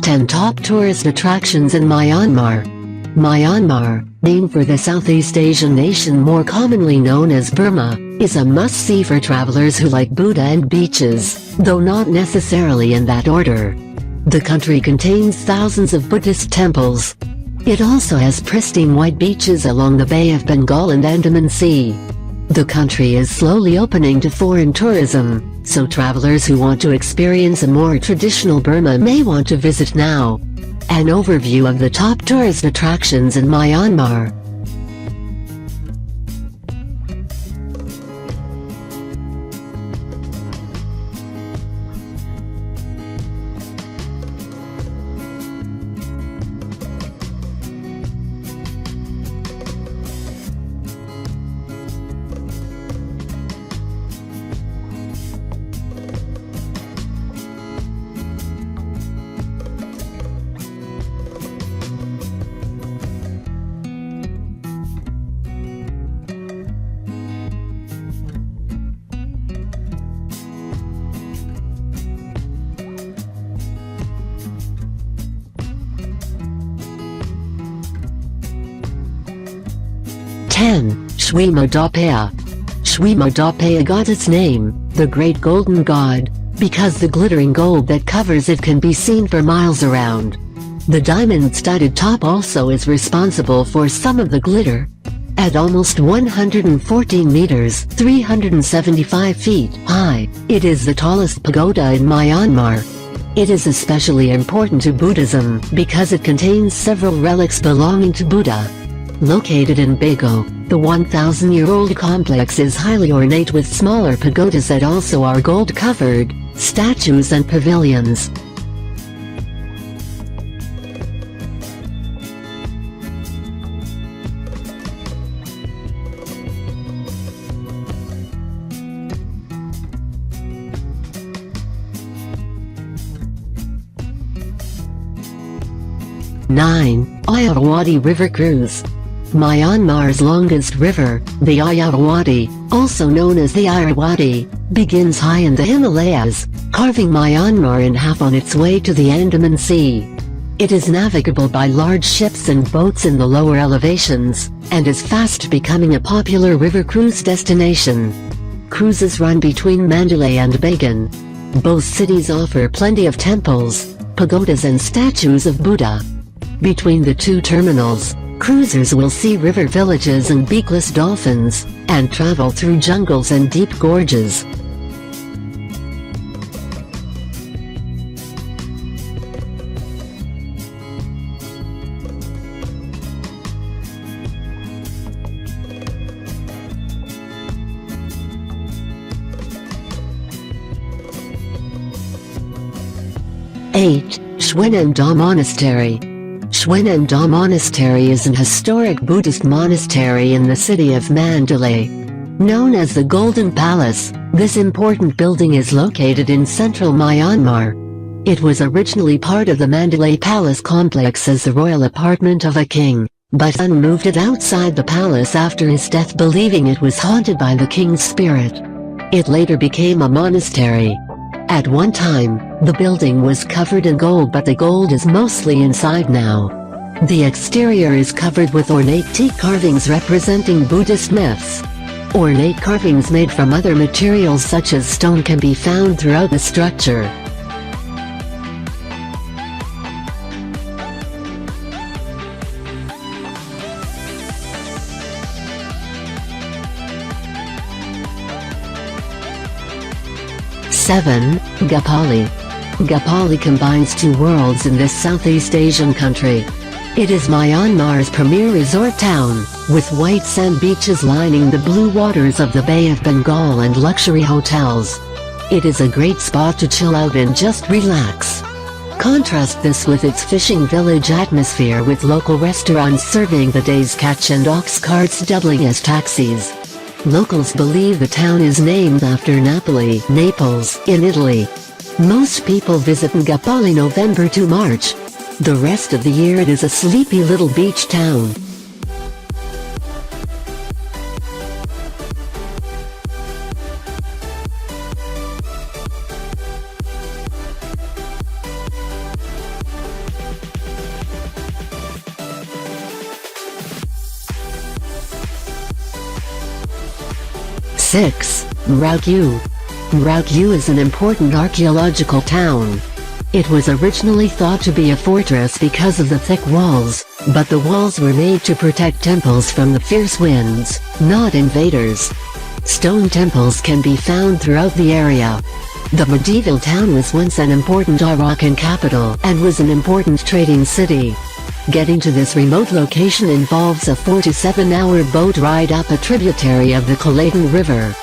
10 Top Tourist Attractions in Myanmar. Myanmar, named for the Southeast Asian nation more commonly known as Burma, is a must-see for travelers who like Buddha and beaches, though not necessarily in that order. The country contains thousands of Buddhist temples. It also has pristine white beaches along the Bay of Bengal and Andaman Sea. The country is slowly opening to foreign tourism, so travelers who want to experience a more traditional Burma may want to visit now. An overview of the top tourist attractions in Myanmar. Shwemawdaw Paya. Shwemawdaw Paya got its name, the Great Golden God, because the glittering gold that covers it can be seen for miles around. The diamond-studded top also is responsible for some of the glitter. At almost 114 meters (375 feet) high, it is the tallest pagoda in Myanmar. It is especially important to Buddhism because it contains several relics belonging to Buddha. Located in Bagan, the 1,000-year-old complex is highly ornate with smaller pagodas that also are gold-covered, statues and pavilions. Irrawaddy River Cruise. Myanmar's longest river, the Irrawaddy, also known as the Irrawaddy, begins high in the Himalayas, carving Myanmar in half on its way to the Andaman Sea. It is navigable by large ships and boats in the lower elevations, and is fast becoming a popular river cruise destination. Cruises run between Mandalay and Bagan. Both cities offer plenty of temples, pagodas and statues of Buddha. Between the two terminals, cruisers will see river villages and beakless dolphins, and travel through jungles and deep gorges. Shwenandaw Monastery. Shwenandaw Monastery is an historic Buddhist monastery in the city of Mandalay. Known as the Golden Palace, this important building is located in central Myanmar. It was originally part of the Mandalay Palace complex as the royal apartment of a king, but Sun moved it outside the palace after his death, believing it was haunted by the king's spirit. It later became a monastery. At one time, the building was covered in gold, but the gold is mostly inside now. The exterior is covered with ornate teak carvings representing Buddhist myths. Ornate carvings made from other materials such as stone can be found throughout the structure. Ngapali. Ngapali combines two worlds in this Southeast Asian country. It is Myanmar's premier resort town, with white sand beaches lining the blue waters of the Bay of Bengal and luxury hotels. It is a great spot to chill out and just relax. Contrast this with its fishing village atmosphere, with local restaurants serving the day's catch and ox carts doubling as taxis. Locals believe the town is named after Napoli, Naples, in Italy. Most people visit Ngapali November to March. The rest of the year it is a sleepy little beach town. 6. Mrauk U. Mrauk U is an important archaeological town. It was originally thought to be a fortress because of the thick walls, but the walls were made to protect temples from the fierce winds, not invaders. Stone temples can be found throughout the area. The medieval town was once an important Arakan capital and was an important trading city. Getting to this remote location involves a 4 to 7 hour boat ride up a tributary of the Kalat River.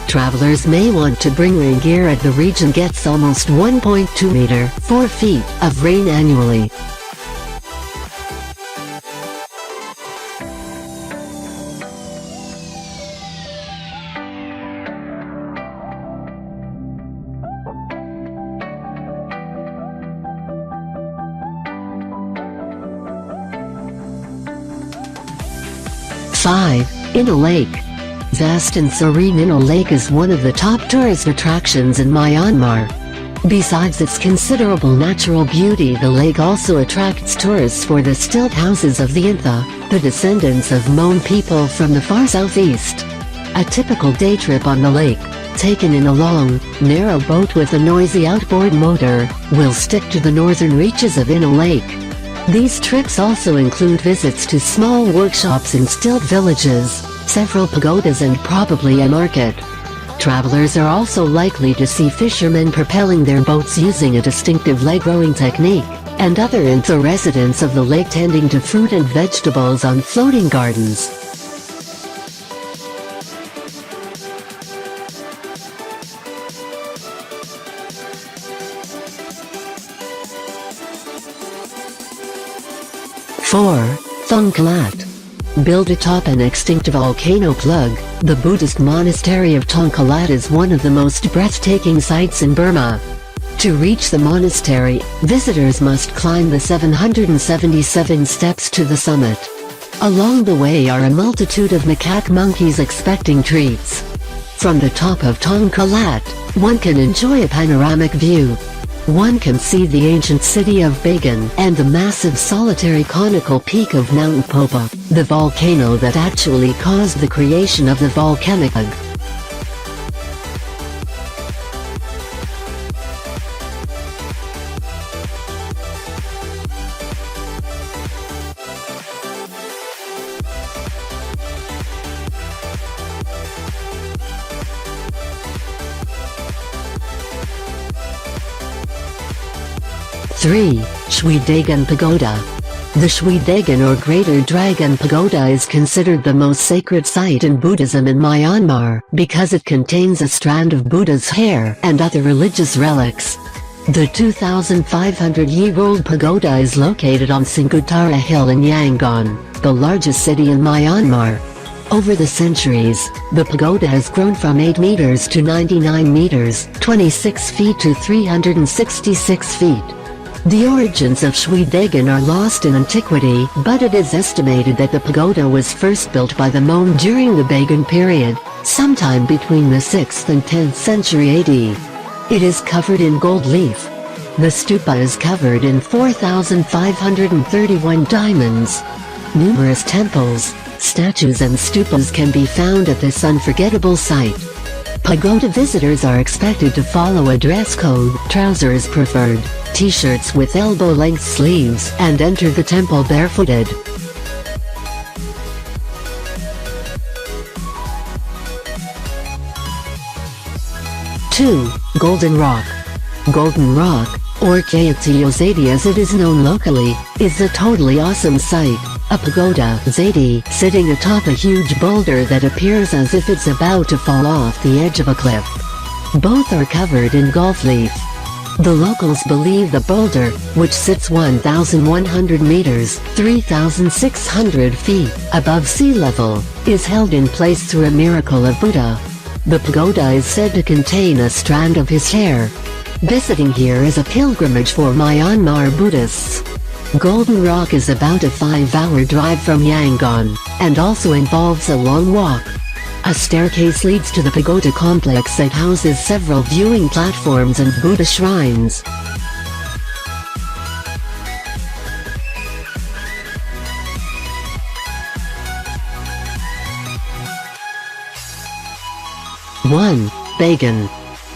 Travelers may want to bring rain gear as the region gets almost 1.2 meter (4 feet) of rain annually. Five. Inle Lake. Vast and serene Inle Lake is one of the top tourist attractions in Myanmar. Besides its considerable natural beauty, the lake also attracts tourists for the stilt houses of the Intha, the descendants of Mon people from the far southeast. A typical day trip on the lake, taken in a long, narrow boat with a noisy outboard motor, will stick to the northern reaches of Inle Lake. These trips also include visits to small workshops in stilt villages, several pagodas and probably a market. Travelers are also likely to see fishermen propelling their boats using a distinctive leg rowing technique, and other Intha residents of the lake tending to fruit and vegetables on floating gardens. Four. Taung Kalat. Built atop an extinct volcano plug, the Buddhist monastery of Taung Kalat is one of the most breathtaking sights in Burma. To reach the monastery, visitors must climb the 777 steps to the summit. Along the way are a multitude of macaque monkeys expecting treats. From the top of Taung Kalat, one can enjoy a panoramic view. One can see the ancient city of Bagan and the massive solitary conical peak of Mount Popa, the volcano that actually caused the creation of the volcanic fog. Three. Shwedagon Pagoda. The Shwedagon or Greater Dragon Pagoda is considered the most sacred site in Buddhism in Myanmar because it contains a strand of Buddha's hair and other religious relics. The 2,500-year-old pagoda is located on Singutara Hill in Yangon, the largest city in Myanmar. Over the centuries, the pagoda has grown from 8 meters to 99 meters, 26 feet to 366 feet. The origins of Shwedagon are lost in antiquity, but it is estimated that the pagoda was first built by the Mon during the Bagan period, sometime between the 6th and 10th century AD. It is covered in gold leaf. The stupa is covered in 4,531 diamonds. Numerous temples, statues and stupas can be found at this unforgettable site. Pagoda visitors are expected to follow a dress code, trousers preferred, t-shirts with elbow-length sleeves, and enter the temple barefooted. Two. Golden Rock. Golden Rock, or Kayatsiyozadi as it is known locally, is a totally awesome sight. A pagoda zadi sitting atop a huge boulder that appears as if it's about to fall off the edge of a cliff. Both are covered in golf leaf. The locals believe the boulder, which sits 1,100 meters, 3,600 feet, above sea level, is held in place through a miracle of Buddha. The pagoda is said to contain a strand of his hair. Visiting here is a pilgrimage for Myanmar Buddhists. Golden Rock is about a 5-hour drive from Yangon, and also involves a long walk. A staircase leads to the pagoda complex that houses several viewing platforms and Buddha shrines. 1. Bagan.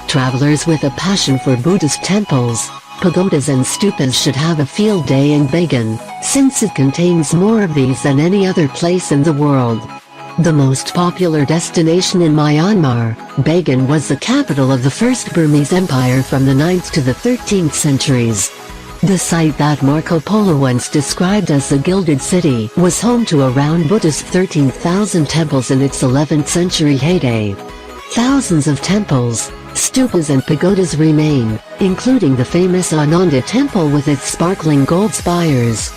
Travelers with a passion for Buddhist temples, pagodas and stupas should have a field day in Bagan, since it contains more of these than any other place in the world. The most popular destination in Myanmar, Bagan was the capital of the First Burmese Empire from the 9th to the 13th centuries. The site that Marco Polo once described as the Gilded City was home to around Buddha's 13,000 temples in its 11th century heyday. Thousands of temples, stupas and pagodas remain, including the famous Ananda Temple with its sparkling gold spires.